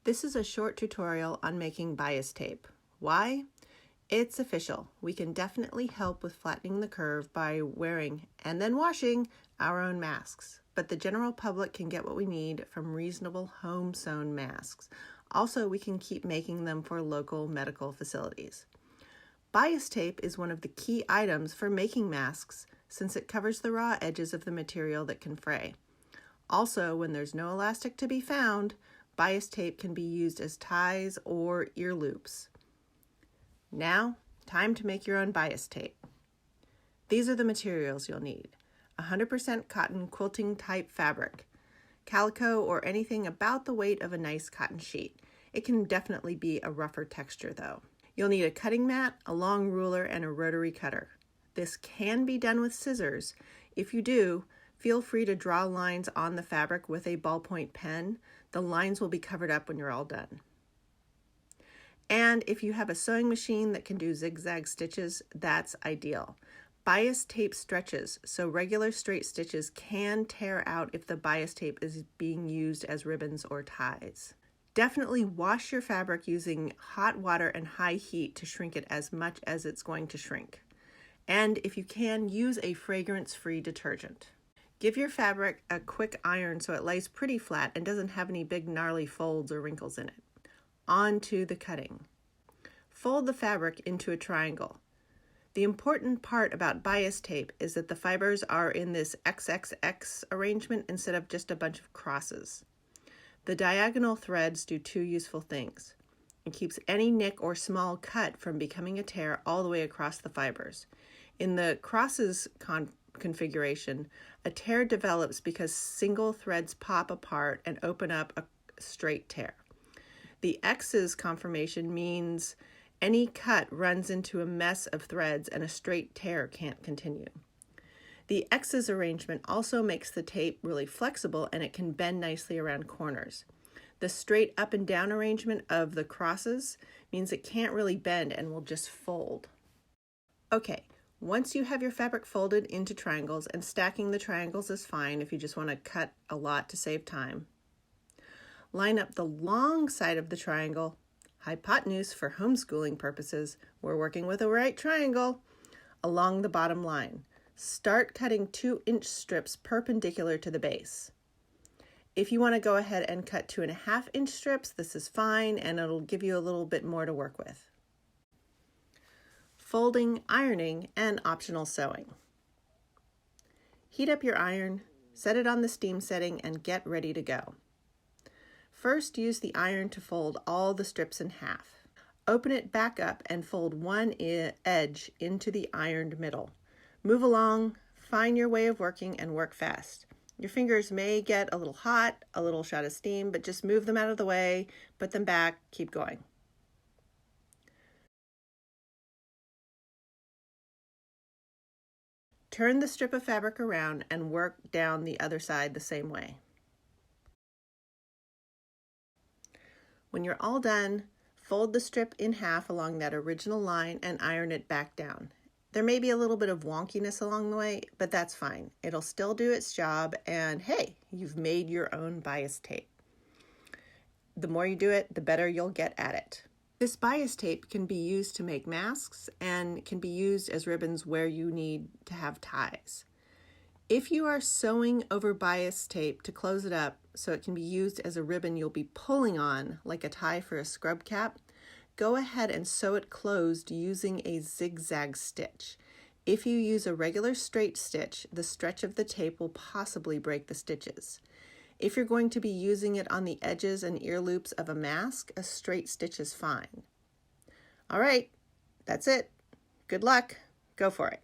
This is a short tutorial on making bias tape. Why? It's official. We can definitely help with flattening the curve by wearing and then washing our own masks, but the general public can get what we need from reasonable home-sewn masks. Also, we can keep making them for local medical facilities. Bias tape is one of the key items for making masks since it covers the raw edges of the material that can fray. Also, when there's no elastic to be found, bias tape can be used as ties or ear loops. Now, time to make your own bias tape. These are the materials you'll need. 100% cotton quilting type fabric, calico or anything about the weight of a nice cotton sheet. It can definitely be a rougher texture though. You'll need a cutting mat, a long ruler, and a rotary cutter. This can be done with scissors. If you do, feel free to draw lines on the fabric with a ballpoint pen. The lines will be covered up when you're all done. And if you have a sewing machine that can do zigzag stitches, that's ideal. Bias tape stretches, so regular straight stitches can tear out if the bias tape is being used as ribbons or ties. Definitely wash your fabric using hot water and high heat to shrink it as much as it's going to shrink. And if you can, use a fragrance-free detergent. Give your fabric a quick iron so it lays pretty flat and doesn't have any big gnarly folds or wrinkles in it. On to the cutting. Fold the fabric into a triangle. The important part about bias tape is that the fibers are in this XXX arrangement instead of just a bunch of crosses. The diagonal threads do two useful things. It keeps any nick or small cut from becoming a tear all the way across the fibers. In the crosses configuration, a tear develops because single threads pop apart and open up a straight tear. The X's conformation means any cut runs into a mess of threads and a straight tear can't continue. The X's arrangement also makes the tape really flexible and it can bend nicely around corners. The straight up and down arrangement of the crosses means it can't really bend and will just fold. Okay, once you have your fabric folded into triangles, and stacking the triangles is fine if you just want to cut a lot to save time, line up the long side of the triangle, hypotenuse for homeschooling purposes, we're working with a right triangle, along the bottom line. Start cutting 2-inch strips perpendicular to the base. If you want to go ahead and cut 2.5-inch strips, this is fine and it'll give you a little bit more to work with. Folding, ironing, and optional sewing. Heat up your iron, set it on the steam setting, and get ready to go. First, use the iron to fold all the strips in half. Open it back up and fold one edge into the ironed middle. Move along, find your way of working, and work fast. Your fingers may get a little hot, a little shot of steam, but just move them out of the way, put them back, keep going. Turn the strip of fabric around and work down the other side the same way. When you're all done, fold the strip in half along that original line and iron it back down. There may be a little bit of wonkiness along the way, but that's fine. It'll still do its job, and hey, you've made your own bias tape. The more you do it, the better you'll get at it. This bias tape can be used to make masks and can be used as ribbons where you need to have ties. If you are sewing over bias tape to close it up so it can be used as a ribbon you'll be pulling on, like a tie for a scrub cap, go ahead and sew it closed using a zigzag stitch. If you use a regular straight stitch, the stretch of the tape will possibly break the stitches. If you're going to be using it on the edges and ear loops of a mask, a straight stitch is fine. All right, that's it. Good luck. Go for it.